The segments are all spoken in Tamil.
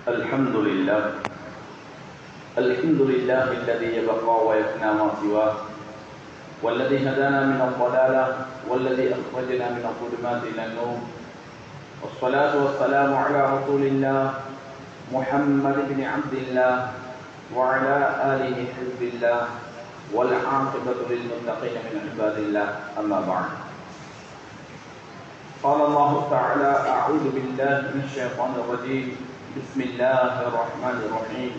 الحمد لله الذي يبقى ويفنى ما سواه، والذي هدانا من الضلالة، والذي أخرجنا من الظلمات إلى النور، والصلاة والسلام على رسول الله محمد بن عبد الله وعلى آله حزب الله والعاقبة للمتقين من عباد الله. أما بعد، قال الله تعالى: أعوذ بالله من الشيطان الرجيم، بسم الله الرحمن الرحيم.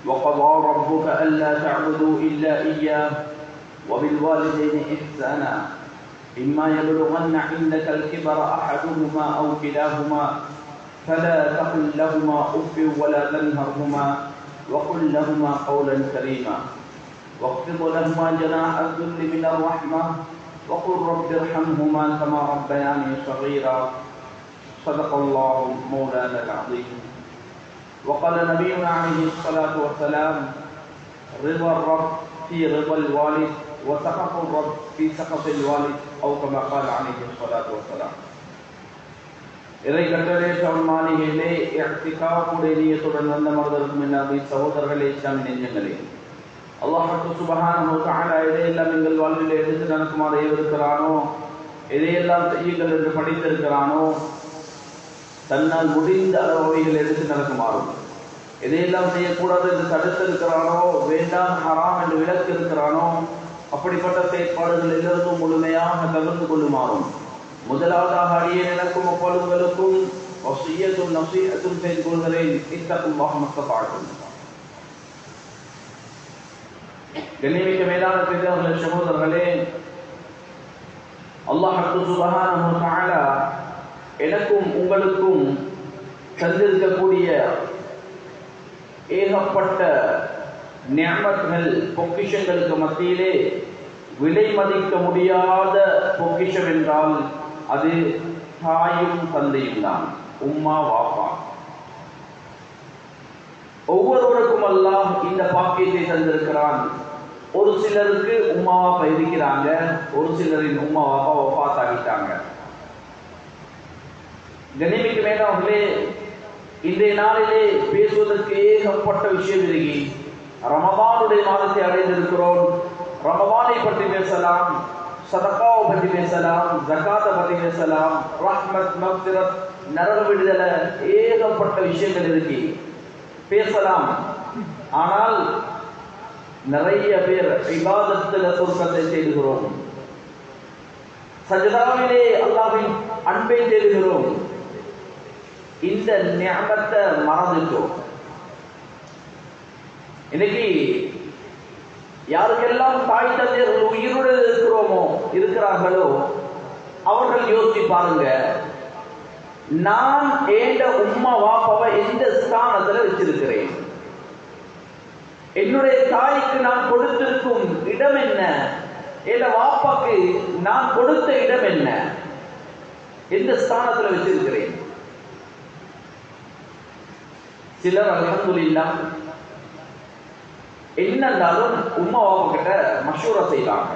وقضى ربك ألا تعبدوا إلا إياه وبالوالدين إحسانا إما يبلغن عندك الكبر أحدهما أو كلاهما فلا تقل لهما أف ولا تنهرهما وقل لهما قولا كريما واخفض لهما جناح الذل من الرحمة وقل رب ارحمهما كما ربياني صغيرا. صدق الله مولانا العظيم. وقال نبينا عليه الصلاة والسلام: رضا الرب في رضا الوالد وسخط الرب في سخط الوالد، أو كما قال عليه الصلاة والسلام. இறை கட்டளையற்ற மாளிகையிலே இஅ்திகாஃபுடைய நியத்துடன் வந்த மனிதர்களுக்கும் என்னாதி சகோதரர்களே, இஸ்லாமிய நெஞ்சங்களே, அல்லாஹ் சுப்ஹானஹு வ தஆலா எதையெல்லாம் எங்கள் வாழ்வில் எடுத்து நடக்குமாறு ஏவிருக்கிறானோ, எதையெல்லாம் செய்யுங்கள் என்று படித்திருக்கிறானோ, தன்னால் முடிந்த அளவுகள் எடுத்து நடக்குமாறும், எதையெல்லாம் செய்யக்கூடாது என்று தடுத்திருக்கிறானோ, வேண்டாம் ஹராம் என்று விலக்கு இருக்கிறானோ, அப்படிப்பட்ட செயற்பாடுகள் எல்லோருக்கும் முழுமையாக தவிர்த்து கொள்ளுமாறும் முதலாவதாக அடியே எனக்கும் அப்பொழுதுகளுக்கும் வஸிய்யத்தும் நஸீஹத்தும் செய்து கொள்கிறேன். இத்தகுல்லாஹ மஸ்ததஅதும். கண்ணியமிக்க மேலான பெரியவர்களே, சகோதரர்களே, அல்லாஹ் சுப்ஹானஹு வ தஆலா எனக்கும் உங்களுக்கும் தந்திருக்கக்கூடிய ஏகப்பட்ட நிஅமத்கள், பொக்கிஷங்களுக்கு மத்தியிலே விலை மதிக்க முடியாத பொக்கிஷம் என்றால் அது தாயும் தந்தையும் தான், உம்மா வாப்பா. ஒவ்வொருவருக்கும் அல்லாஹ் இந்த பாக்கியத்தை தந்திருக்கிறான். ஒரு சிலருக்கு உம்மா வாப்பா இருக்கிறாங்க, ஒரு சிலரின் உம்மா வாப்பா வஃபாத் ஆகிட்டாங்க. கண்ணியமிக்க மேலானவர்களே, இன்றைய நாளிலே பேசுவதற்கு ஏகப்பட்ட விஷயம் இருக்கு. ரமதானுடைய மாதத்தை அடைந்திருக்கிறோம். ரமதானை பற்றி பேசலாம், சதகாவை பற்றி பேசலாம், ஜகாத்தை பற்றி பேசலாம், ரஹ்மத், மக்ஃபிரத், நரக விடுதலை, ஏகப்பட்ட விஷயங்கள் இருக்கு, பேசலாம். ஆனால் நிறைய பேர் இபாதத்துல சுருக்கத்தை தேடுகிறோம், சஜதாவிலே அல்லாஹ்வின் அன்பை தேடுகிறோம். இந்த நிஅமத்தை மறந்துட்டோம். இன்னைக்கு யாருக்கெல்லாம் தாய் தந்தையர்கள் உயிருடன் இருக்கிறார்களோ அவர்கள் யோசிச்சு பாருங்க, நான் ஏண்ட உம்மா வாப்பாவை எந்த ஸ்தானத்துல வச்சிருக்கிறேன்? என்னுடைய தாய்க்கு நான் கொடுத்திருக்கும் இடம் என்ன? என் வாப்பாக்கு நான் கொடுத்த இடம் என்ன? எந்த ஸ்தானத்துல வச்சிருக்கிறேன்? சிலர் அல்ஹம்துலில்லாஹ் என்னன்னாலும் உம்மா வாப்பா கிட்ட மஷூரா செய்வாங்க.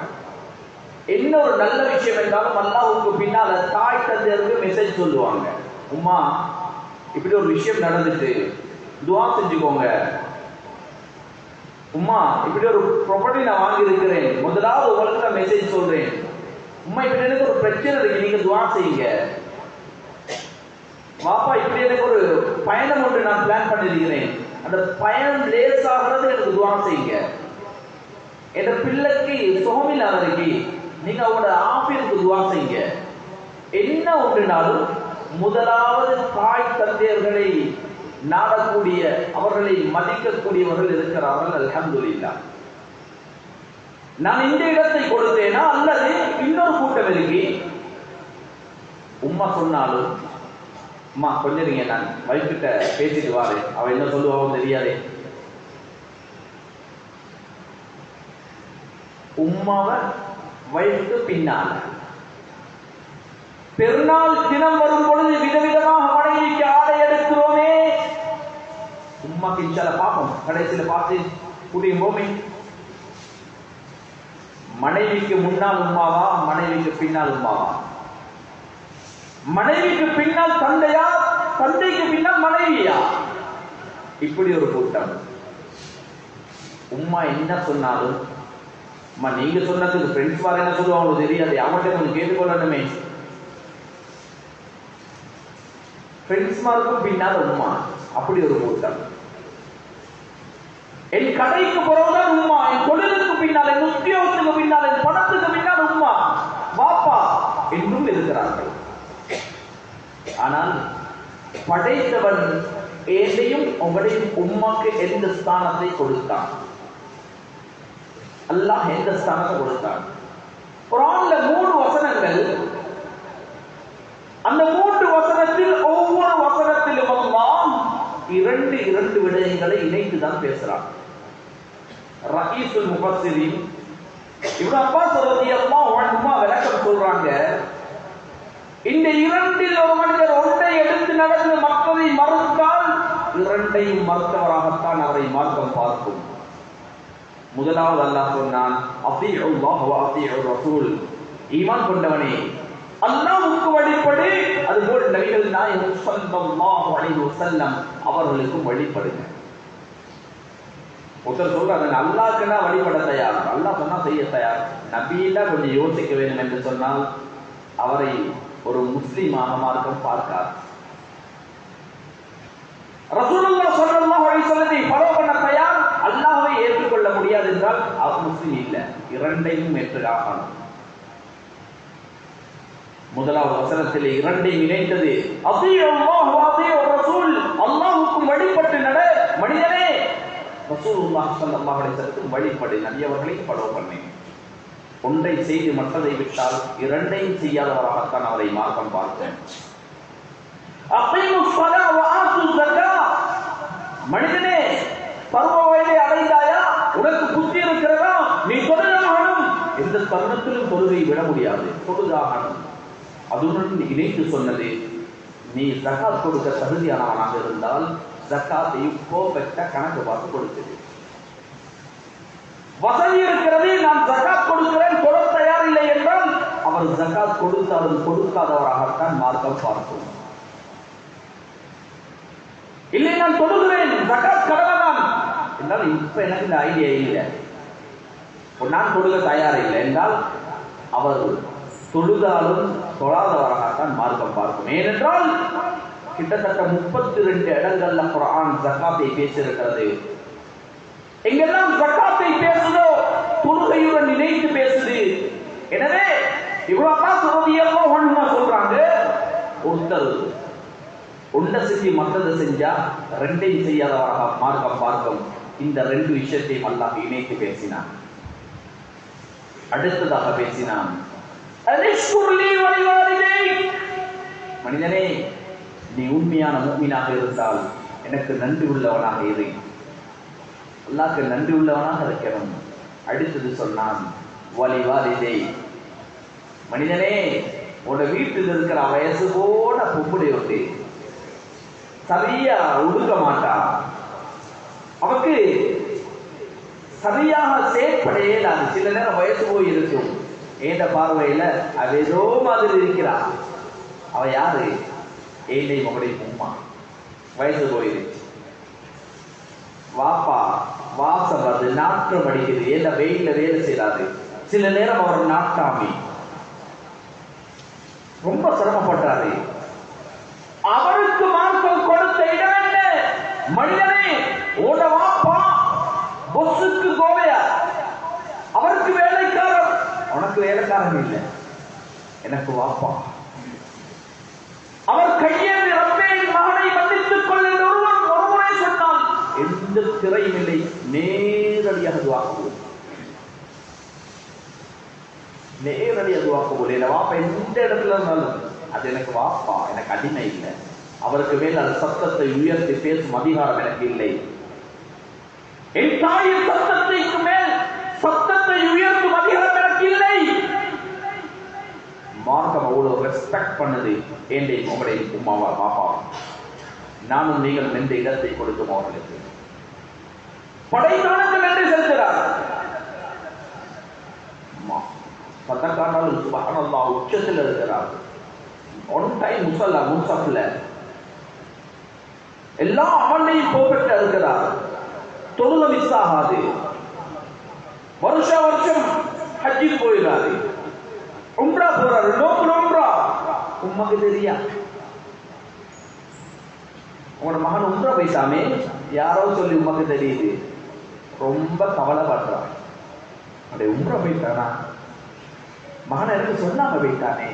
என்ன ஒரு நல்ல விஷயம் என்றாலும் அல்லாஹ்வுக்கு பின்னால தாய் தந்தையருக்கு மெசேஜ் சொல்லுவாங்க. உம்மா, இப்படி ஒரு விஷயம் நடந்துட்டு துஆ செஞ்சுக்கோங்க. உம்மா, இப்படி ஒரு ப்ராப்பர்ட்டி நான் வாங்கி இருக்கிறேன், முதலாவது உங்களுக்கு நான் மெசேஜ் சொல்றேன். உம்மா, இப்படி எனக்கு ஒரு பிரச்சனை இருக்கு, நீங்க துஆ செய்யுங்க. வாப்பா, இப்படி எனக்கு ஒரு பயணம் ஒன்று நான் பிளான் பண்ணிருக்கிறேன், அந்த பயணம் லேசாகிறது, எனக்கு துஆ செய்யுங்க. என் பிள்ளைக்கு சுகமில்லாத இருக்கு, நீங்க அவங்களோட ஆபீஸ்க்கு துஆ செய்யுங்க. என்ன ஒன்றுனாலும் முதலாவது தாய் தந்தையர்களை நாடக்கூடிய, அவர்களை மதிக்கக்கூடியவர்கள் இருக்கிறார்கள். அல்ஹம்துலில்லாஹ். நான் இந்த இடத்தை கொடுத்தேனா அல்லது இன்னொரு கூட்டம் இருக்கு, உம்மா சொன்னாலும் அம்மா கொஞ்சம் நீங்க நான் வைஃப்கிட்ட பேசிட்டு வாரு, அவ என்ன சொல்லுவாவும் தெரியாது. உம்மாவை வைஃப்க்கு பின்னால பெருநாள் தினம் வரும் பொழுது விதவிதமாக மனைவிக்கு ஆடை எடுக்கிறோமே, உம்மாக்கு இன்ஷால்ல பார்ப்போம், கடைசியில பார்த்து கூட்டியும் போமே. மனைவிக்கு முன்னால் உம்மாவா, மனைவிக்கு பின்னால் உம்மாவா? மனைவிக்கு பின்னால் தந்தையா, தந்தைக்கு பின்னால் மனைவியா? இப்படி ஒரு கூட்டம். உம்மா என்ன சொன்னாலும் அம்மா நீங்க சொன்னதுக்கு ஃப்ரெண்ட்ஸ் மாதிரி என்ன சொல்லுவாங்களோ தெரியாது, அவங்கள்ட்ட கொஞ்சம் கேட்டுக்கொள்ளணுமே. ஃப்ரெண்ட்ஸ் மாருக்கும் பின்னால் உம்மா. அப்படி ஒரு கூட்டம். என் கடைக்கு பிறகுதான் உம்மா, என் தொழிலுக்கு பின்னால், என் உத்தியோகத்துக்கு பின்னால், என் பணத்துக்கு பின்னால் உம்மா வாப்பா என்றும் இருக்கிறார்கள். ஆனால் படைத்தவன் ஏதையும் உங்களையும் உம்மாக்கு எந்த ஸ்தானத்தை கொடுத்தான்? அல்லாஹ் எந்த ஸ்தானத்தை கொடுத்தான்? குர்ஆன்ல 3 வசனங்கள். அந்த 3 வசனத்தில் ஒவ்வொரு வசனத்திலும் அல்லாஹ் இரண்டு விடயங்களை இணைத்துதான் பேசுறான். ரயீசுல் முஃபஸ்ஸிரீன் இப்னு அப்பாஸ் ரலியல்லாஹு அன்ஹுமா விளக்கம் சொல்றாங்க, இந்த இரண்டில் ஒரு மனிதர் ஒன்றை எடுத்து நடந்து மற்றதை மறுத்தால் இரண்டையும் மறுத்தவராகத்தான் அவரை மார்க்கம் பார்க்கும். முதலாவது அல்லாஹ் சொன்னான், அத்தீஉல்லாஹ் வ அத்தீஉர் ரசூல். ஈமான் கொண்டவனே அல்லாஹ்வுக்கு வழிபடு, அதுபோல் நபிகள் நாயகம் ஸல்லல்லாஹு அலைஹி வஸல்லம் அவர்களுக்கும் வழிபடுங்க. ஒருத்தர் சொல்றாரு, அல்லாஹ்க்கு நான் வழிபட தயார், அல்லாஹ் சொன்னா செய்ய தயார், நபியில கொஞ்சம் யோசிக்க வேண்டும் என்று சொன்னால் அவரை ஒரு முஸ்லிமாக மார்க்கம் பார்க்கார். ரசூலுல்லாஹ் ஸல்லல்லாஹு அலைஹி வஸல்லத்தை ஃபாலோ பண்ண தயார், அல்லாஹ்வை ஏற்றுக்கொள்ள முடியாது என்றால் அவர் முஸ்லிம் இல்லை. இரண்டையும் ஏற்றுக்காகணும். முதலாவது வசனத்தில் இரண்டையும் இணைந்தது. அத்தீஉல்லாஹ் வ அத்தீஉர் ரசூல், அல்லாஹ்வுக்கு வழிபட்டு நட மனிதனே, ரசூலுல்லாஹ் ஸல்லல்லாஹு அலைஹி வஸல்லத்துக்கு வழிபடு, நபி அவர்களை ஃபாலோ பண்ணு. ஒன்றை செய்து மற்றதை விட்டால் இரண்டையும் செய்யாதவராகத்தான் அவரை மார்க்கம் பார்த்தேன். மனிதனே, பருவ வயதை அடைந்தாயா? உனக்கு புத்தி இருக்கிறதா? நீ தொழுதாகணும். எந்த தருணத்திலும் தொழுகை விட முடியாது, தொழுதாகணும். அதுடன் இணைத்து சொன்னது, நீ ஜகாத் கொடுக்க தகுதியானவனாக இருந்தால் ஜகாத்தை பெற்ற கணக்கு பார்த்து கொடுத்தது. வசதி இருக்கிறது, நான் ஜகாத் கொடுக்கிறேன், தொழ தயார் இல்லை என்றால் அவர் ஜகாத் கொடுத்தாலும் கொடுக்காதவராகத்தான் மார்க்கம் பார்க்கும். இல்லை நான் தொழுகிறேன், ஜகாத் கடமைதான் என்றால் இப்ப எனக்கு இந்த ஐடியா இல்லை, நான் தொழுக தயார் இல்லை என்றால் அவர் தொழுதாலும் தொழாதவராகத்தான் மார்க்கம் பார்க்கும். ஏனென்றால் கிட்டத்தட்ட 32 இடங்கள்ல குர்ஆன் ஜகாத்தை பேசியிருக்கிறது. எங்கெல்லாம் ஜகாத்தை பேசுதோ தொழுகையுடன் இணைத்து பேசுது. எனவே இப்னு அப்பாஸ் ரலியல்லாஹு அன்ஹு சொல்றாங்க, ஒருத்தர் ஒன்றை செஞ்சு மற்றதை செஞ்சா ரெண்டையும் செய்யாதவராக மார்க்கம் பார்க்கும். இந்த 2 விஷயத்தையும் அல்லாஹ் இணைத்து பேசினான். அடுத்ததாக பேசினான், மனிதனே, நீ உண்மையான முஃமினாக இருந்தால் எனக்கு நன்றி உள்ளவனாக இரு. அல்லாஹ்க்கு நன்றி உள்ளவனாக இருக்கணும். அடுத்தது சொன்னான், வலிவாலிதை, மனிதனே, உன்னோட வீட்டில் இருக்கிற வயசு போன பொம்புடைய ஒன்று சரியா உடுக்க மாட்டா, அவக்கு சரியாக செயற்படையே இல்லாது. சில நேரம் வயசு போய் இருக்கும், ஏண்ட பார்வையில அவ ஏதோ மாதிரி இருக்கிறா. அவ யாரு? ஏண்டை மகளுடைய உம்மா. வயசு போயிருச்சு, வாப்பா வாசம் வருது, நாற்றம் அடிக்குது, ஏண்ட வெயில வேலை செய்யறாரு. சில நேரம் அவர் நாட்டாமி ரொம்ப சிரமப்பட்டாரு. அவருக்கு மார்க்கம் கொடுத்த இடம் என்ன? மனிதனே, ஓட வாப்பா பொஸ்ஸுக்கு கோவையா, அவருக்கு வேலைக்காரர், உனக்கு வேலைக்காரன் இல்லை, எனக்கு வாப்பா. அவர் கையேந்தி ரப்பே மகனை மன்னித்துக் கொள் என்று ஒரு முறை சொன்னால் எந்த திரையும் இல்லை, நேரடியாக துவாக்குவோம், நேரடியாக துவாக்குவோம். என் வாப்பா எந்த இடத்துல இருந்தாலும் அது எனக்கு வாப்பா, எனக்கு அடிமை இல்லை. அவருக்கு மேல் அது சத்தத்தை உயர்த்தி பேசும் அதிகாரம் எனக்கு இல்லை. என் தாயின் சத்தத்திற்கு மேல் சத்தத்தை உயர்த்தும் அதிகாரம் எனக்கு இல்லை. மார்க்கம் அவ்வளவு ரெஸ்பெக்ட் பண்ணது ஏண்டை உங்களுடைய உமாவா பாப்பா. நானும் நீங்கள் எந்த இடத்தை கொடுக்கும் அவர்களுக்கு படைத்தானுக்கு நன்றி செலுத்துகிறார். சத்தக்காரர்கள் சுப்ஹானல்லாஹ் உச்சத்தில் இருக்கிறார். ஒன் டைம் முசல்லா முன்சப்ல எல்லா அமல்லையும் பெர்ஃபெக்ட்டா இருக்கிறார், தொழுக மிஸ் ஆகாது, வருஷம் ஹஜ்ஜுக்கு போயிடாது, உம்ரா போறாரு, நோம்பு உம்ரா. உம்மாக்கு தெரியா உங்களோட மகன் உம்ரா போயிட்டாமே, யாரோ சொல்லி உமக்கு தெரியுது, ரொம்ப கவலைப்படுறான். அப்படியே உம்ரா போயிட்டானா, மகன் எனக்கு சொன்னாம போயிட்டானே.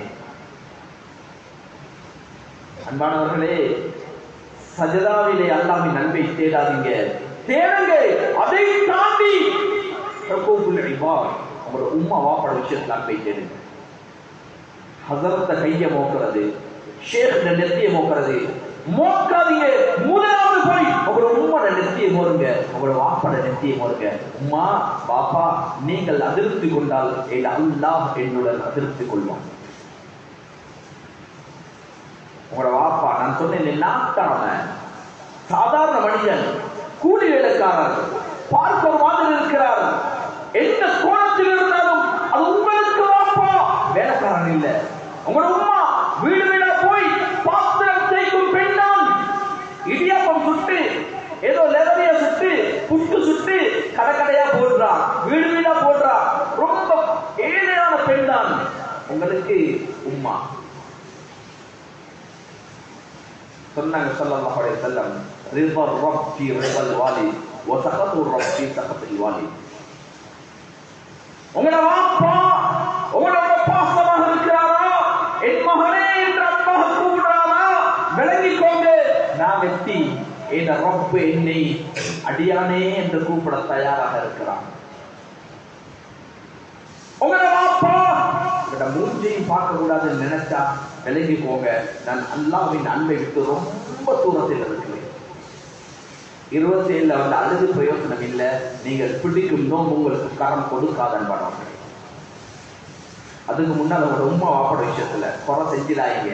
அன்பானவர்களே, சஜதாவிலே அல்லாஹ்வின் அன்பை தேடாதீங்க, தேடுங்க. அதை தாண்டி உங்களோட உம்மா வாப்பட விஷயத்துல அன்பை தேடுங்க. ஹஸரத்த கைய மோக்கிறது, ஷேக் நெத்திய மோக்கிறது மோக்காதீங்க. முதலாவது போய் உங்களோட உம்மோட நெத்தியை மோருங்க, உங்களோட வாப்பட நெத்தியை மோருங்க. உம்மா பாப்பா, நீங்கள் அதிர்த்து கொண்டால் அல்லாஹ் என்னுடன் அதிர்த்து கொள்வான். உங்களோட வாப்பா, நான் சொன்னேன், நாட்டாம சாதாரண மனிதன், கூலி வேலைக்காரர், பார்க்க ஒரு மாதிரி இருக்கிறார், எந்த கோணத்தில் இருந்தாலும் அது உங்களுக்கு வாப்பா, வேலைக்காரன் இல்ல. உங்களோட உம்மா வீடு வீடா போய் பாத்திரம் தேய்க்கும் பெண்தான், இடியாப்பம் சுட்டு, ஏதோ லெவலியா சுட்டு, புட்டு சுட்டு கடைக்கடையா போடுறா, வீடு வீடா போடுறா, ரொம்ப ஏழையான பெண்தான் உங்களுக்கு உம்மா. சொன்னாங்க ஸல்லல்லாஹு அலைஹி வஸல்லம், ரிதா ரப்பி ரிதல் வாலித் வ சகது ரப்பி சகதுல் வாலித். உங்களோட வாப்பா உங்களோட பாசமாக இருக்கிறாரா, என் மகனே என்று அல்லாஹ் கூப்பிடுறாரா, விளங்கிக்கோங்க, நான் வெற்றி, என் ரப்பு என்னை அடியானே என்று கூப்பிட தயாராக இருக்கிறான். உங்களோட வாப்பா உங்களோட மூஞ்சையும் பார்க்க கூடாதுன்னு நினைச்சா விலகிக்கோங்க, நான் அல்லாஹ்வின் அன்பை விட்டு ரொம்ப தூரத்தில் இருக்கிறேன். 27 வந்து அழுது பிரயோசனம் இல்லை, நீங்கள் பிடிக்கும் நோம்பு உங்களுக்கு கரம் கொடுக்காதன் படம். அதுக்கு முன்னால் உங்களோட உம்மா வாப்பட விஷயத்துல குறை செஞ்சிடாங்க,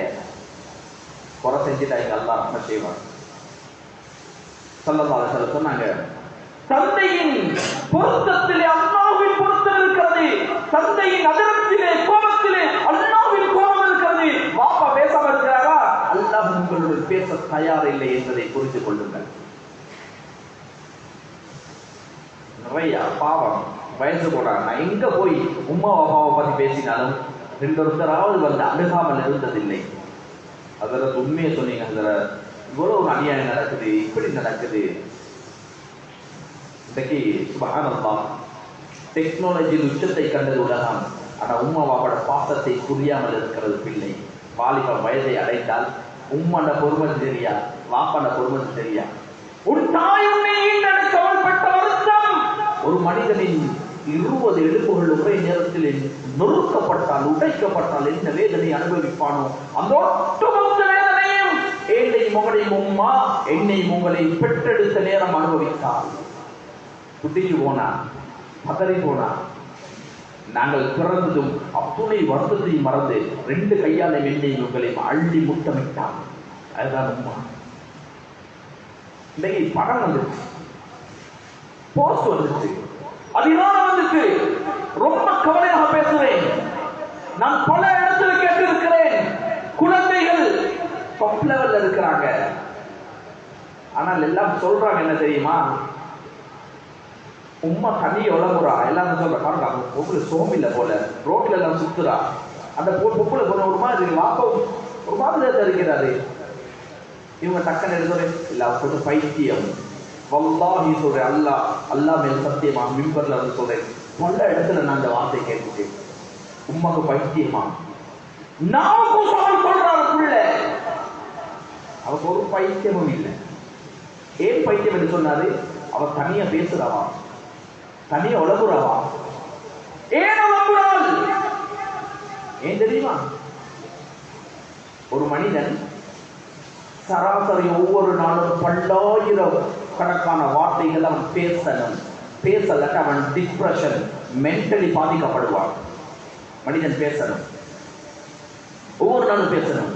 அல்லாஹ் ரஹ்மத் செய்வான். ஸல்லல்லாஹு அலைஹி வஸல்லம் சொன்னாங்க, தந்தையின் பொருத்தத்திலே அல்லாஹ்வின் பொருத்தம் இருக்கிறது, தந்தையின் அதரத்திலே கோபத்திலே அல்லாஹ்வின் கோபம் இருக்கிறது. வாப்பா பேசாம இருக்கிறாரா, அல்லாஹ் உங்களுடன் பேச தயார் இல்லை என்பதை புரிந்து கொள்ளுங்கள். நிறைய பாவம் வயசு போனாங்க, நான் எங்க போய் உம்மா அப்பாவை பத்தி பேசினாலும் ரெண்டொருத்தராவது வந்து அணுகாமல் இருந்ததில்லை. அதில் உண்மையை சொன்னீங்க, அதில் இவ்வளவு அநியாயம் நடக்குது, இப்படி நடக்குது. இன்றைக்கு சுப்ஹானல்லாஹ், டெக்னாலஜியில் உச்சத்தை கண்டது உலகம். ஆனால் உம்மா பாப்போட பாசத்தை புரியாமல் இருக்கிறது பிள்ளை. வாலிப வயதை அடைந்தால் உம்மன பொறுமதி தெரியா, வாப்பன பொறுமதி தெரியா. ஒரு தாய் உன்னை ஈண்டெடுக்கப்பட்ட வருத்தம். ஒரு மனிதனின் 20 எலும்புகள் ஒரே நேரத்தில் நொறுக்கப்பட்டால், உடைக்கப்பட்டால் என்ன வேதனை அனுபவிப்பானோ, அந்த ஒட்டுமொத்த வேதனையும் என்னை உங்களையும் உம்மா என்னை உங்களை பெற்றெடுத்த நேரம் அனுபவித்தால் குட்டிக்கு போனா, பதறி போனா. நாங்கள் பிறந்ததும் அத்துணை வருத்தத்தையும் மறந்து 2 கையால என்னை உங்களையும் அள்ளி முத்தமிட்டான். அதுதான் உம்மா. இன்னைக்கு படம் வந்துச்சு, போஸ்ட் வந்துச்சு, அதிகாரம் வந்துச்சு. ரொம்ப கவலையாக பேசுறேன். நான் பல இடத்துல கேட்டிருக்கிறேன், குழந்தைகள் டாப் லெவல்ல இருக்கிறாங்க. ஆனால் எல்லாம் சொல்றாங்க என்ன தெரியுமா, உம்மா தண்ணி உழம்புறா, எல்லாரும் சொல்ற பாருங்க, பொம்பளை சோமில்ல போல ரோட்ல எல்லாம் சுத்துறா. அந்த பொம்பளை போன ஒரு மாதிரி வாப்பா ஒரு மாதிரி இருக்கிறாரு. இவங்க டக்குன்னு எடுத்தோட இல்ல கொஞ்சம் பைத்தியம். வல்லாஹி சொல்றேன், அல்லாஹ் மேல் சத்தியமா மிம்பர்ல வந்து சொல்றேன், பல இடத்துல நான் அந்த வார்த்தை கேட்டுட்டேன். உம்மாக்கு பைத்தியமா? நாமும் சொல்றாரு புள்ள, அவருக்கு ஒரு பைத்தியமும் இல்லை. ஏன் பைத்தியம் என்று சொன்னாரு, அவர் தனியா பேசுறவா, தனியா உழகுறவா. ஏன் உழகுறாள்? ஏன் தெரியுமா? ஒரு மனிதன் சராசரி ஒவ்வொரு நாளும் 10,000 கணக்கான வார்த்தைகள் அவன் பேசலட்ட அவன் டிப்ரெஷன், மென்டலி பாதிக்கப்படுவான். மனிதன் பேசணும், ஒவ்வொரு நாளும் பேசணும்.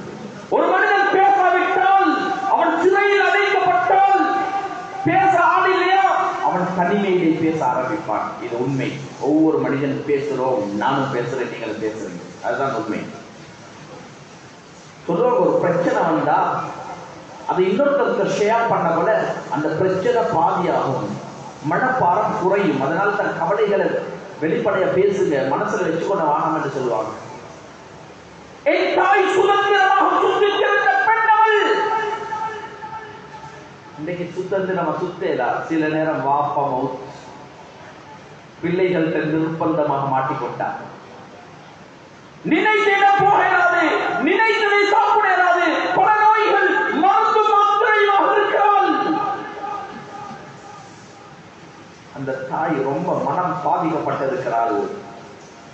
ஒரு மனிதன் பேசாவிட்டால், அவன் சிறையில் அடைக்கப்பட்டால், பேச ஆள் இல்லையா, அவன் தனிமையிலே பேச ஆரம்பிப்பான். இது உண்மை. ஒவ்வொரு மனிதனும் பேசுறோம், நானும் பேசுறேன், நீங்கள் பேசுறீங்க, அதுதான் உண்மை. சொல்லுவாங்க, ஒரு பிரச்சனை வந்தா அது இன்னொருத்தருக்கு ஷேர் பண்ண போல அந்த பிரச்சனை பாதியாகும், மனப்பாரம் குறையும். அதனால தன் கவலைகளை வெளிப்படைய பேசுங்க, மனசுல வச்சுக்கொண்டு வானம் என்று சொல்லுவாங்க. என் தாய் சுதந்திரமாக சுத்தித்திருந்த பெண்ணவள் இன்னைக்கு சுதந்திரமா சுத்தேலா. சில நேரம் வாப்பா மவுத், பிள்ளைகள்கிட்ட நிர்பந்தமாக மாட்டிக்கொண்டார். நினைத்திட போகிறாது, நினைத்ததை சாப்பிடாது, பல நோய்கள் மருந்து மாத்திரையாக இருக்கிறாள். அந்த தாய் ரொம்ப மனம் பாதிக்கப்பட்டிருக்கிறாள்.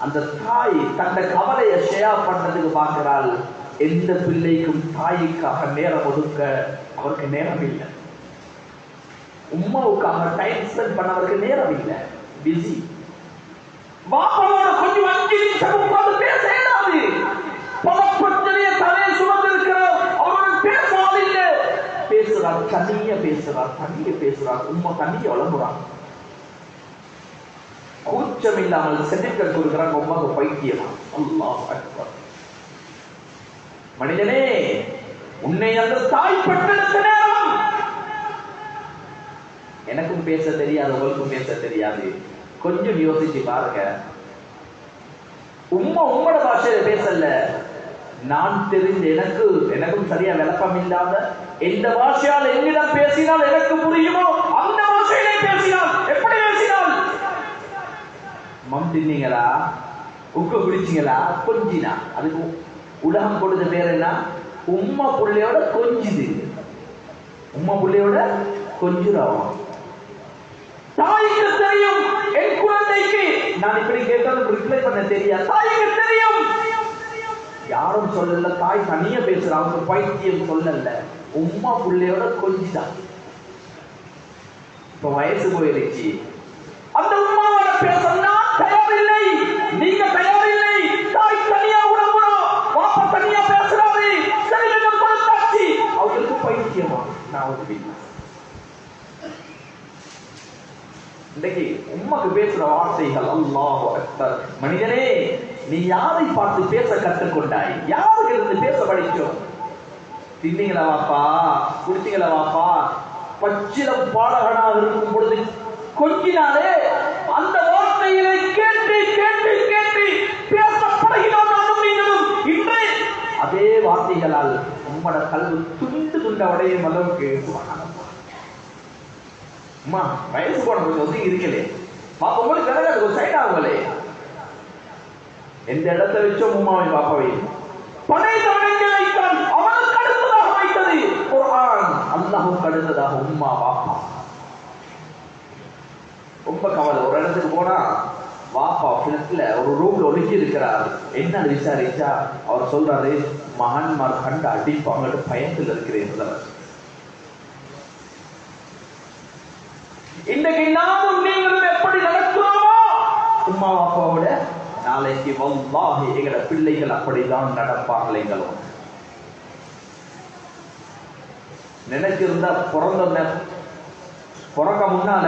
அந்த தாய் தந்த கவலையை ஷேர் பண்றதுக்கு பார்க்கிறாள். எந்த பிள்ளைக்கும் தாய்க்காக நேரம் ஒதுக்க அவருக்கு நேரம் இல்லை. உம்மாவுக்காக டைம் ஸ்பெண்ட் பண்ண அவருக்கு நேரம் இல்லை, பிஸி. பாப்பாவோட கொஞ்சம் 5 நிமிஷம் உட்கார்ந்து பேச இயலாது. பல பிரச்சனையை தலையை சுமந்திருக்கிறார், அவருடன் பேசாது இல்லை. பேசுறார், தனிய பேசுறார், தனிய பேசுறார். உம்மா தனிய வளர்ந்துறாங்க. கூச்சம் இல்லாமல் சென்னைகள் கொடுக்கிறாங்க. உம்மாக்கு பைத்தியமா? அல்லாஹ் அக்பர். மனிதனே, உன்னை அந்த தாய் பெற்றெடுத்த நேரம் எனக்கும் பேச தெரியாது, உங்களுக்கும் பேச தெரியாது. கொஞ்சம் யோசிச்சு பாருங்க. உம்மா உம்மோட பாஷையில பேசல, நான் தெரிஞ்ச எனக்கும் சரியா விளக்கம் இல்லாத எந்த பாஷையால் என்னிடம் பேசினால் எனக்கு புரியுமோ அந்த பாஷையிலே பேசினால். எப்படி பேசினால்? மம் தின்னீங்களா, உப்பு குடிச்சீங்களா, கொஞ்சினா. அதுக்கு உலகம் கொடுத்த பேர் என்ன? உம்மா புள்ளையோட கொஞ்சுது. உம்மா புள்ளையோட கொஞ்சுறாவும். தாய்க்கு தெரியும் என் குழந்தைக்கு நான் இப்படி கேட்டாலும் ரிப்ளை பண்ண தெரியாது. தாய்க்கு தெரியும். யாரும் சொல்லல, தாய் தனியா பேசுறாங்க, பைத்தியம் சொல்லல. உம்மா புள்ளையோட கொஞ்சிதான். இப்ப வயசு போயிருச்சு. அந்த உம்மாவோட பேச நான் தயாரில்லை, நீங்க தயாரில்லை. தாய் தனியா உணவுறோம், பாப்பா தனியா பேசுறாரு. சரி, கொடுத்தாச்சு. அவங்களுக்கு பைத்தியமா? நான் ஒரு இன்னைக்கு உம்மாக்கு பேசுற வார்த்தைகள் அல்லாஹ் அக்பர். மனிதனே, நீ யாரை பார்த்து பேச கற்றுக்கொண்டாய்? யாருக்கு இருந்து பேச படிச்சோம்? தின்னீங்களா வாப்பா, குடிச்சீங்களா வாப்பா? பச்சிலம் பாலகனாக இருக்கும் பொழுது கொஞ்சினாலே அந்த வார்த்தைகளை கேட்டு கேட்டு கேட்டு பேச பழகினோம் நானும் நீங்களும். இன்று அதே வார்த்தைகளால் உம்மோட கல்வி துண்டு துண்ட உடையும் அளவுக்கு அம்மா வயசு போன கொஞ்சம் ஒதுங்கி இருக்கலே பாப்பா, உங்களுக்கு கிடையாது, ஒரு சைட் ஆகுங்களே. எந்த இடத்தை வச்சோம் உம்மாவை பாப்பாவை படைத்தவனுக்கு வைத்தான், அவனுக்கு அடுத்ததாக வைத்தது குர்ஆன், அல்லாஹ்வுக்கு அடுத்ததாக உம்மா பாப்பா. ரொம்ப கவலை. ஒரு இடத்துக்கு போனா வாப்பா கிணத்துல ஒரு ரூம்ல ஒதுக்கி இருக்கிறார். என்ன விசாரிச்சா அவர் சொல்றாரு, மகன்மார் கண்டு அடிப்பாங்க, பயத்தில் இருக்கிறேன். இன்றைக்கு நாமும் நீங்களும் எப்படி நடக்கிறோமோ உம்மா அப்பாவோட நாளைக்கு வல்லாஹி எங்கள பிள்ளைகள் அப்படிதான் நடப்பார்கள். எங்களும் நினைச்சிருந்தா பிறக்க முன்னால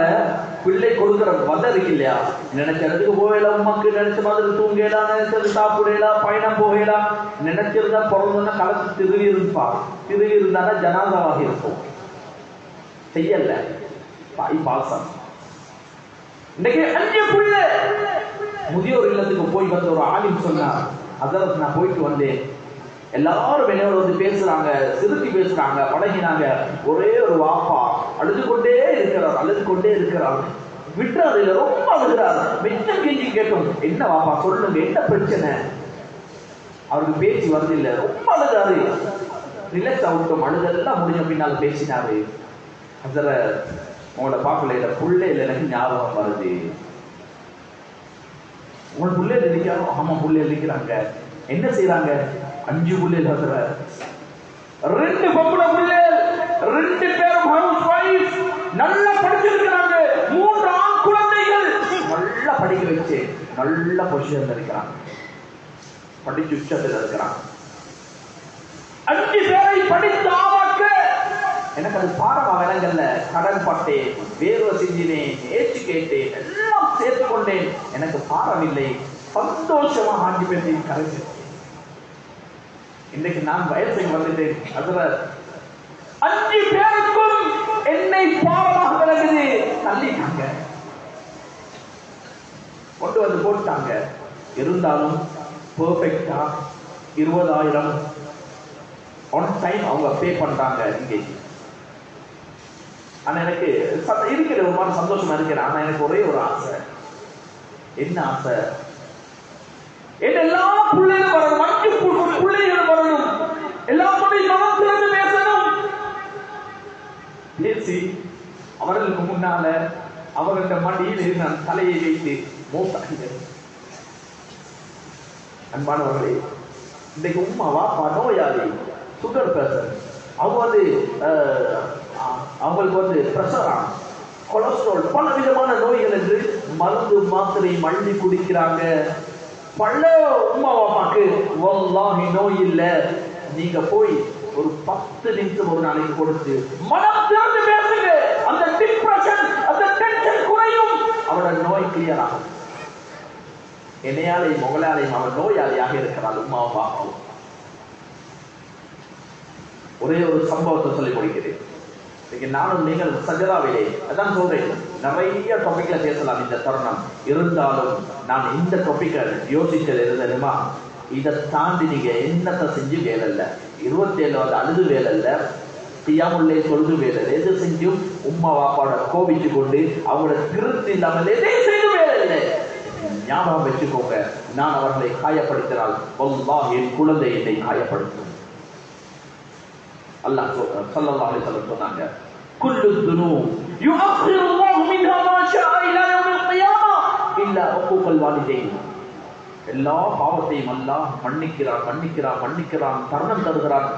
பிள்ளை கொடுக்கிற வதை இருக்கு இல்லையா, நினைச்ச இடத்துக்கு போகலாம், உமாக்கு நினைச்ச மாதிரி தூங்கலாம், நினைச்சது சாப்பிடலாம், பயணம் போகலாம். நினைச்சிருந்தா பிறந்தோன்னா கலத்து திருவி இருந்தா ஜனாதாவாக இருக்கும். செய்யல தாய் பாசம். இன்னைக்கு 5 பிள்ளை முதியோர் இல்லத்துக்கு போய் வந்த ஒரு ஆலிம் சொன்னார், அதற்கு நான் போயிட்டு வந்தேன். எல்லாரும் என்னோட வந்து பேசுறாங்க, சிறுத்தி பேசுறாங்க, பழகினாங்க. ஒரே ஒரு வாப்பா அழுது கொண்டே இருக்கிறார். விட்டுறாரு இல்ல, ரொம்ப அழுகிறார். மெச்சம் கெஞ்சி கேட்டோம், என்ன வாப்பா சொல்லுங்க, என்ன பிரச்சனை? அவருக்கு பேச்சு வருது இல்ல, ரொம்ப அழுதாரு. ரிலாக்ஸ் ஆகட்டும், அழுதெல்லாம் முடிஞ்ச பின்னால் பேசினாரு. அதுல உங்களோட பாக்கல புள்ளையில எனக்கு ஞாபகம் வருது. உங்களோட புள்ளையில இருக்கிறாங்க? ஆமா புள்ளையில இருக்கிறாங்க. என்ன செய்யறாங்க? 5 புள்ளைகள், 2 பொம்பளை பிள்ளைகள், 2 பேரும் ஹவுஸ் வைஃப், நல்லா படிச்சிருக்கிறாங்க. 3 ஆண் குழந்தைகள், நல்லா படிக்க வச்சு நல்ல பொசிஷன்ல இருக்கிறாங்க, படிச்சு உச்சத்தில் இருக்கிறாங்க. 5 பேரை படித்து ஆவாக்க எனக்கு அது பாடமா விலங்கல்ல. கடன் பட்டேன், வேர்வை செஞ்சினேன், ஏற்று கேட்டேன், எல்லாம் சேர்த்து கொண்டேன். எனக்கு பாடம் இல்லை, சந்தோஷமா 5 பேரையும் கரைச்சு. இன்னைக்கு நான் வயசுக்கு வந்துட்டேன். அதுல 5 பேருக்கும் என்னை பாவமாக விளங்குது, தள்ளிட்டாங்க, கொண்டு வந்து போட்டாங்க. இருந்தாலும் பெர்ஃபெக்டா 20,000 ஆன் டைம் அவங்க பே பண்றாங்க. இங்கே ஆனா எனக்கு இருக்கிற ஒரு மாதிரி சந்தோஷமா இருக்கிறேன். ஆனா எனக்கு ஒரே ஒரு ஆசை. என்ன ஆசை? எல்லா பிள்ளைகளும் வரணும், 5 பிள்ளைகளும் வரணும், எல்லாத்துடைய மனத்திலிருந்து பேசணும். பேசி அவர்களுக்கு முன்னால அவர்கள மடியில் நான் தலையை வைத்து மோசாகிறேன். அன்பானவர்களே, இன்றைக்கு உம்மா வாப்பா நோயாளி, சுகர் பேஷண்ட், அவங்க அவங்களுக்கு பிரஷரா, கொலஸ்ட்ரால், பல விதமான நோய்கள் என்று மருந்து மாத்திரை மண்ணி குடிக்கிறாங்க. பல உம்மா வாப்பாக்கு வல்லாஹி நோய் இல்லை. நீங்க போய் ஒரு 10 நிமிஷம் ஒரு நாளைக்கு கொடுத்து மனம் திறந்து பேசுங்க. அந்த டிப்ரெஷன், அந்த டென்ஷன் குறையும், அவரோட நோய் கிளியர் ஆகும். என்னையாலையும் முகலாலையும் அவர் நோயாளியாக இருக்கிறார் உம்மாவும் பாப்பாவும். ஒரே ஒரு சம்பவத்தை சொல்லி முடிக்கிறேன். நானும் நீங்கள் சஜராவிலே அதான் சொல்றேன், நிறைய டாபிக்ல பேசலாம் இந்த தருணம். இருந்தாலும் நான் இந்த டாபிக்கை யோசிச்சது இருந்ததுமா, இதை தாண்டி நீங்க என்னத்தை செஞ்சு வேலை இல்லை, 27 அழுது வேலை இல்லை, தியாமுல்லை சொல்து வேலை, எது செஞ்சும் உம்மா வாப்பாவோட கோபிச்சு கொண்டு அவங்களோட திருப்தி இல்லாமல் எதையும் செய்து வேலை இல்லை. ஞாபகம் வச்சுக்கோங்க, நான் அவர்களை காயப்படுத்தினால் அல்லாஹ் என் குழந்தை என்னை காயப்படுத்தும். அல்லாஹ் ஸல்லல்லாஹு அலைஹி வஸல்லம் சொன்னாங்க, குல்லு துனூப் யுஅخிருல்லாஹு மின்ஹா மா ஷாஅ இலா யௌமில் கியாமா இல்லா உக்கூகல் வாலிதைன். எல்லா பாவத்தையும் அல்லாஹ் மன்னிக்கிறான், தருணம் தருகிறான்.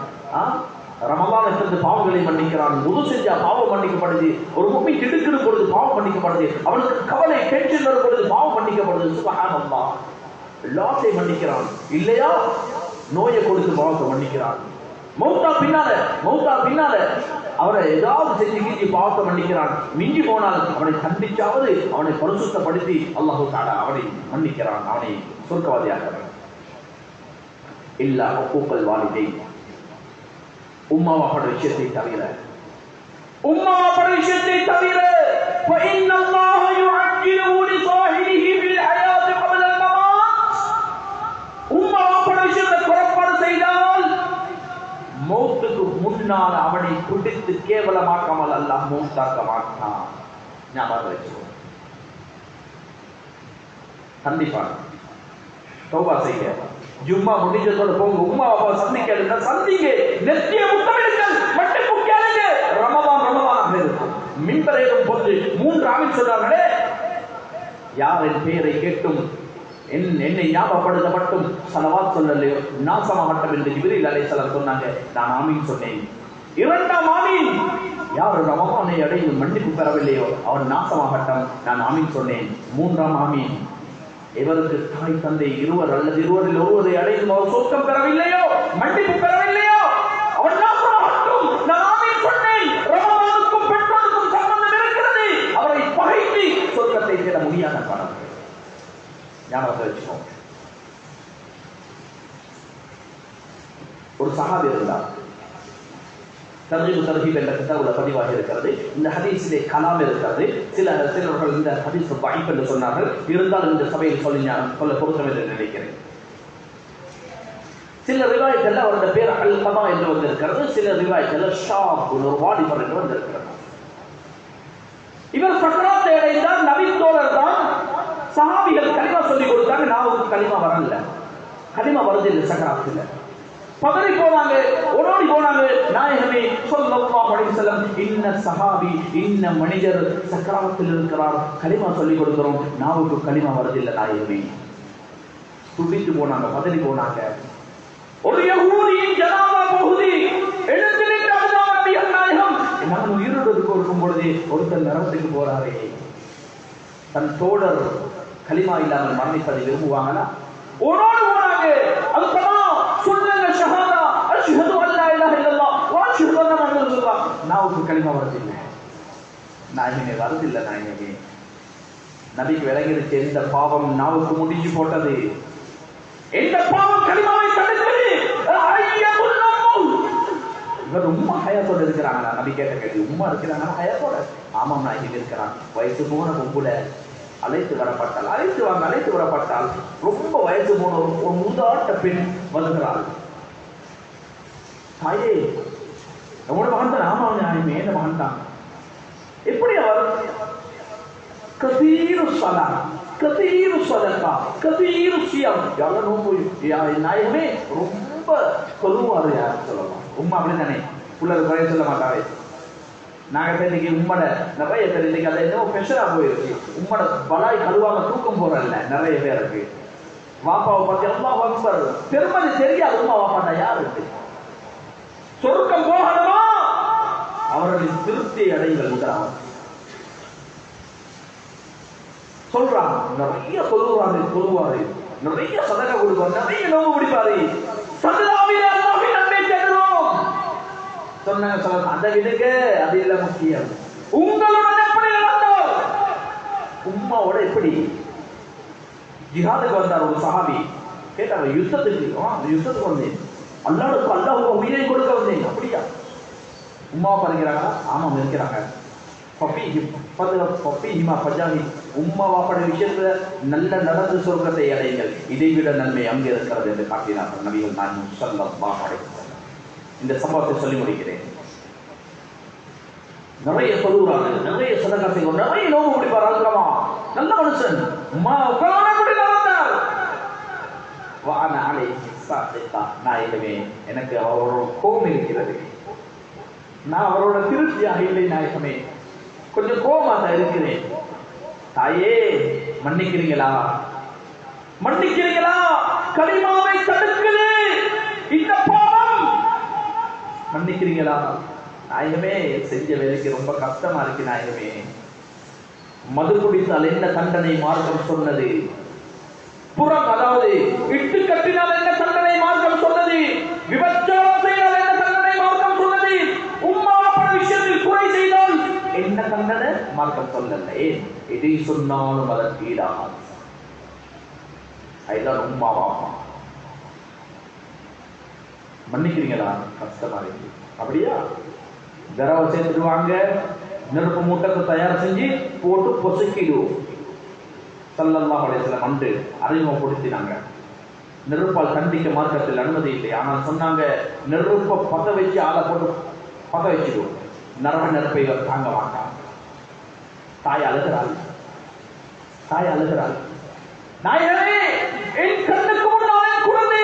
ரமலானிலிருந்து பாவங்களை மன்னிக்கிறான், உது செஞ்சா பாவம் மன்னிக்கப்படுது, ஒரு முஃமின் திடுக்கிற பொழுது பாவம் மன்னிக்கப்படுது, அவனுக்கு கவலை டென்ஷன் வரும் பொழுது பாவம் மன்னிக்கப்படுது. சுப்ஹானல்லாஹ், எல்லாத்தையும் மன்னிக்கிறான். இல்லையா நோயை கொடுத்து பாவத்தை மன்னிக்கிறான். மௌத்தா பின்னால அவரை ஏதாவது செஞ்சு கீழ்ச்சி பாவத்தை மன்னிக்கிறான். மிஞ்சி போனால் அவனை கண்டிச்சாவது அவனை பரிசுத்தப்படுத்தி அல்லாஹு தஆலா அவனை மன்னிக்கிறான், அவனை சொர்க்கவாதியாகிறான். இல்லா உக்கூகல் வாலிதைன், உம்மா வாப்பாட விஷயத்தை தவிர فإن الله يعجله لصاحبه في الحياة قبل الممات. உம்மா வாப்பாட விஷயத்தை குறைபாடு செய்தால் மௌத்துக்கு முன்னால் அவனை துடித்து கேவலமாக்காமல் அல்லாஹ் மௌத்தாக்க மாட்டான். ஞாபகம் வச்சுக்கோ. கண்டிப்பா தௌபா செய்ய. ஜும்மா முடிஞ்சதோட போங்க, உம்மா அப்பா சந்திக்க சந்திங்க, நெத்திய முத்தமிடுங்கள், மட்டு கேளுங்க. ரமலான் இருக்கும். மிம்பர் ஏறும் போது 3 ஆமீன் சொன்னார்களே, யாரின் பெயரை கேட்டும் என்னை ஞாபகப்படுத்த மட்டும் ஸலவாத் சொல்லலையோ நாசமாகட்டும் என்று ஜிப்ரீல் அலைஹிஸ்ஸலாம் சொன்னாங்க. நான் ஆமீன் சொன்னேன். 2ஆம் ஆமீன், யார் ரமலானை அடைந்து மன்னிப்பு பெறவில்லையோ அவன் நாசமாகட்டும், நான் ஆமீன் சொன்னேன். 3ஆம் ஆமீன், இவருக்கு தாய் தந்தை இருவர் அல்லது இருவரில் ஒருவரை அடைந்து அவர் சொர்க்கம் பெறவில்லையோ, மன்னிப்பு பெறவில்லையோ, அவன் நாசமாகட்டும், நான் ஆமீன் சொன்னேன். ரமலானுக்கும் பெற்றோருக்கும் சம்பந்தம் இருக்கிறது. அவரை பகைத்து சொர்க்கத்தை தேட முடியாத பணம். ஞாபகத்தை வச்சுக்கோங்க. ஒரு சஹாபி இருந்தார். தர்கீப் என்ற கிதாபுல பதிவாக இருக்கிறது. இந்த ஹதீஸிலே கலாம் இருக்கிறது. சிலர்கள் இந்த ஹதீஸ் ضعيف என்று சொன்னார்கள். இருந்தாலும் இந்த சபையில் சொல்ல பொருத்தம் என்று நினைக்கிறேன். சில ரிவாயத்தில் அவருடைய பேர் அல் கமா என்று வந்திருக்கிறது. சில ரிவாயத்தில் ஷாப் ஒரு வாலிபர் என்று வந்திருக்கிறது. இவர் சக்கராத்தை அடைந்தால் நபித்தோழர் தான். சஹாபிகள் கலிமா சொல்லி கொடுத்தாங்க. நாவுக்கு கலிமா வரல, கலிமா வருது இல்லை சக்கராத்தில். பதறி போனாங்க, ஓடோடி போனாங்க. நாயகமே ஸல்லல்லாஹு அலைஹி வஸல்லம், இன்ன சஹாபி, இன்ன மனிதர் சக்கராத்தில் இருக்கிறார், கலிமா சொல்லி கொடுக்கிறோம், நாவுக்கு கலிமா வருதில்லை நாயகமே. துடித்து போனாங்க, பதறி போனாங்க. ஒரு யஹூதியின் ஜனாஸா போகுது, எழுந்து நின்று அழுதாங்க நபிகள் நாயகம். நான் உயிரோடு இருக்கும் பொழுது ஒருத்தர் நரகத்துக்கு போறாரே, தன் தோழர் கலிமா இல்லாமல் மரணிப்பதை விரும்புவாங்களா? ஓடோடு போனாங்க. அதுக்கெல்லாம் சொல்லுங்க ஷஹாதா, அஷ்ஹது அல்லா இலாஹ இல்லல்லாஹ் வ அஷ்ஹது அன்ன முஹம்மதன் ரசூலுல்லாஹ். நாவுக்கு கலிமா வருதில்லை நாயகமே, வருதில்லை நாயகமே. நபிக்கு விளங்கிருச்சு எந்த பாவம் நாவுக்கு முடிஞ்சு போட்டது, எந்த பாவம் கலிமாவை தடுத்தது. இவர் உம்மா ஹயாத்தோட இருக்கிறாங்களா? நபி கேட்ட கேள்வி. உம்மா இருக்கிறாங்களா ஹயாத்தோட? ஆமாம் நாயகி இருக்கிறான். வயசு போன பொம்புல அழைத்து வரப்பட்டால், அழைத்து வரப்பட்டால் ரொம்ப வயசு போன ஒரு மூதாட்ட பெண் வருகிறாள். தாயே, நம்மளோட மகன் தான். ஆமாம் நாயகமே, என்ன மகன் தான். எப்படி அவர் கதீரு ஸலா, கதீரு ஸதகா, கதீரு ஸியாம், யாரும் நோம்பு நாயகமே ரொம்ப சொல்லுவாரு. யார் சொல்லலாம்? உம்மா அப்படித்தானே, பிள்ளைகள் குறைய சொல்ல மாட்டாவே. நாங்கள் இன்னைக்கு உம்மட நிறைய பேர் இன்னைக்கு அதை என்ன ஸ்பெஷலாக போயிருக்கு. உம்மட பலாய் கழுவாங்க தூக்கம் போறதில்ல நிறைய பேருக்கு. வாப்பாவை பத்தி அல்லாஹ் அக்பர் பெருமதி தெரியாது. உம்மா வாப்பாட்டா யாருக்கு சொர்க்கம் போகணுமா? அவர்களின் திருப்தியை அடைங்கள் முதலாவது சொல்றாங்க. நிறைய சொல்லுவாரு, நிறைய சதகா கொடுப்பாரு, நிறைய நோம்பு பிடிப்பாரு. சதகாவிலே அல்லாஹ்வின் அன்பை தேடுறோம் சொன்னாங்க. சொல்ல அந்த விடுங்க, அது இல்ல முக்கியம். உங்களுடன் எப்படி நடந்தால் உம்மாவோட எப்படி? ஜிஹாதுக்கு வந்தார் ஒரு சஹாபி. கேட்டாங்க, யுத்தத்துக்கு வந்தேன், அல்லாஹ்வுக்கு உயிரை கொடுக்க வந்தேன். அப்படியா? உம்மாவை பறிக்கிறாங்களா? ஆமாம் இருக்கிறாங்க. உம்மா வாப்பட விஷயத்துல நல்ல நடந்து சொர்க்கத்தை அடையுங்கள், இதைவிட நன்மை அங்கு இருக்கிறது என்று காட்டினார்கள் நபிகள் நாயகம் ஸல்லல்லாஹு அலைஹி வஸல்லம். இந்த சம்பவத்தை சொல்லி முடிக்கிறேன். நிறைய சொல்லுறாங்க, நிறைய சதகா செய்வாங்க, நிறைய நோம்பு பிடிப்பார். அல்கமா நல்ல மனுஷன். உம்மா உக்கலான எப்படி நடந்தார்? வான அலைஹி ஸாதிகா, நாயகமே எனக்கு அவரோட கோபம் இருக்கிறது, நான் அவரோட திருப்தியாக இல்லை நாயகமே, கொஞ்சம் கோபமா தான் இருக்கிறேன். தாயே, மன்னிக்கிறீங்களா? கலிமாவை தடுக்குது இந்த பாவம், மன்னிக்கிறீங்களா? நாயகமே, செஞ்ச வேலைக்கு ரொம்ப கஷ்டமா இருக்கு நாயகமே. மது குடித்தால் என்ன தண்டனை மார்க்கம் சொன்னது? புறம் அதாவது இட்டு கட்டினால் என்ன தண்டனை மார்க்கம் சொன்னது? விபச்சாரம் செய்தால் என்ன தண்டனை மார்க்கம் சொன்னது? உம்மா அப்பா விஷயத்தில் குறை செய்தால் என்ன தண்டனை மார்க்கம் சொல்லல. எதை சொன்னாலும் அதற்கு ஈடாகாது. அதுதான் உம்மா வாப்பா. மன்னிக்கிறீங்களா? கஷ்டமா இருக்கு. அப்படியா? தரவை சேர்த்துடுவாங்க, நெருப்பு மூட்டத்தை தயார் செஞ்சு போட்டு பொசுக்கிடுவோம். ஸல்லல்லாஹு அலைஹி வஸல்லம் அன்று அறிமுகப்படுத்தினாங்க. நெருப்பால் கண்டிக்க மார்க்கத்தில் அனுமதி இல்லை. ஆனால் சொன்னாங்க, நெருப்பை பத்த வச்சு ஆளை போட்டு பத்த வச்சிடுவோம், நரக நெருப்பை தாங்க மாட்டான். தாய் அழுகிறாள். நாயகமே, என் கண்ணுக்கு முன்னால் என் குழந்தை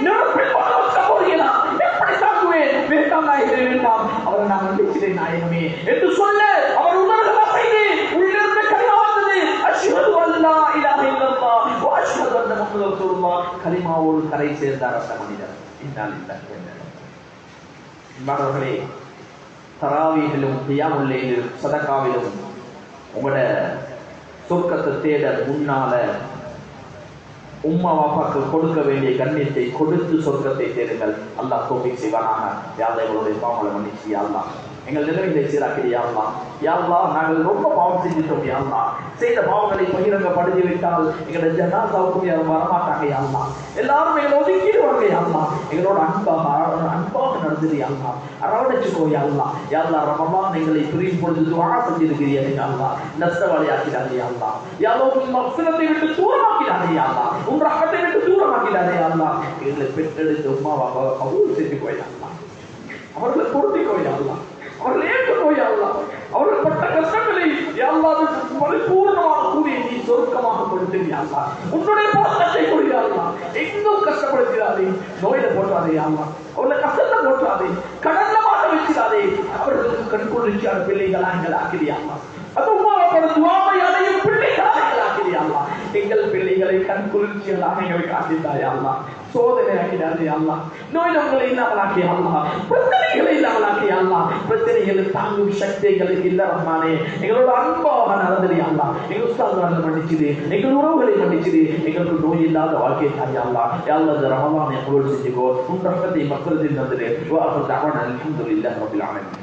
நெருப்பில் பத்த போகிறீங்களா? எப்படி தாங்குவேன்? வேண்டாம் நாயகமே, வேண்டாம், அவரை நான் மன்னிக்கிறேன் நாயகமே என்று சொல்ல அவர் உணர்வு செய்து உள்ளிருந்த கலிமா வந்தது. அஷ்ஹது அல்லா இலாஹ இல்லல்லாஹ் வ அஷ்ஹது அன்ன முஹம்மது ரசூலுல்லாஹ். கலிமாவோடு கரை சேர்ந்தார் அந்த மனிதர். இன்னால் இந்த மாணவர்களே, தராவீஹிலும் கியாமுல் லைலிலும் சதகாவிலும் உங்களோட சொர்க்கத்தை தேட முன்னால உம்மா வாப்பாக்கு கொடுக்க வேண்டிய கண்ணியத்தை கொடுத்து சொர்க்கத்தை தேடுங்கள். அல்லாஹ் தௌஃபீக் செய்வானாக. யா அல்லாஹ், எங்களுடைய பாவங்களை மன்னிச்சு யா அல்லாஹ், எங்கள் நிலைமைகளை சீராக்கிடு யா அல்லாஹ். யா அல்லாஹ், நாங்கள் ரொம்ப பாவம் செஞ்சுட்டோம் யா அல்லாஹ். செய்த பாவங்களை பகிரங்கப்படுத்தி விட்டால் எங்களோட ஜனாசாவுக்கும் யாரும் வரமாட்டாங்க யா அல்லாஹ். எல்லாரும் எங்களை ஒதுக்கிடுவாங்க யா அல்லாஹ். எங்களோட அன்பாக நடந்துடு யா அல்லாஹ். அரவணைச்சுக்கோ யா அல்லாஹ். யா அல்லாஹ், ரமலான் எங்களை பிரியும் பொழுது துஆ செஞ்சிருக்கிறீர்கள் யா அல்லாஹ். நஷ்டவாளி ஆக்கிடாதே யா அல்லாஹ். யா அல்லாஹ், உன் மக்ஃபிரத்தை விட்டு தூரமாக்கிடாதே யா அல்லாஹ். உன் ரஹ்மத்தை விட்டு தூரமாக்கிடாதே யா அல்லாஹ். எங்களை பெற்றெடுத்து உம்மாவாக கபூல் செஞ்சுக்கோ யா அல்லாஹ். அவர்களை பொருத்திக்கோ யா அல்லாஹ். அவர்கள் ஏற்றுக்கோ யா அல்லாஹ். அவர்கள் பட்ட கஷ்டங்களை யா அல்லாஹ் பரிபூர்ணமான கூலியை நீ சொர்க்கமாக கொடுத்து யா அல்லாஹ். உன்னுடைய போராட்டத்தை கொடு யா அல்லாஹ். எங்கும் கஷ்டப்படுத்தாதே, நோயில போட்டாதே யா அல்லாஹ். அவர்களை கஷ்டத்தை போட்டாதே, கடல்ல மாட்ட வச்சிடாதே. அவர்களுக்கு கண்குளிர்ச்சியான பிள்ளைகளா எங்கள் ஆக்கிறியா அல்லாஹ். அது உம்மாவோட துஆவை அடையும் பிள்ளைகளா எங்கள் ஆக்கிறியா அல்லாஹ். எங்கள் பிள்ளைகளை கண்குளிர்ச்சியாக எங்களுக்கு ஆக்கிட்டாயா அல்லாஹ். சோதனை ஆக்கிடாதே அல்லாஹ். நோய் நோய்களை இல்லாமலாக்கி அல்லாஹ். பிரச்சனைகளை இல்லாமலாக்கி அல்லாஹ். பிரச்சனைகளை தாங்கும் சக்தி எங்களுக்கு இல்ல ரஹ்மானே. எங்களோட அன்பாக நடந்தது அல்லாஹ். எங்கள் உஸ்தாதுகளை மன்னிச்சிடு, எங்கள் உறவுகளை மன்னிச்சிடு. எங்களுக்கு நோய் இல்லாத வாழ்க்கை தாயா அல்லாஹ். யா அல்லாஹ், இந்த ரமலானை கபூல் செஞ்சுக்கோ. உன் ரஹ்மத்தை மக்களுக்கு தந்துடு. வா ஆகிரு தஅவானா அல்ஹம்துலில்லாஹி ரப்பில் ஆலமீன்.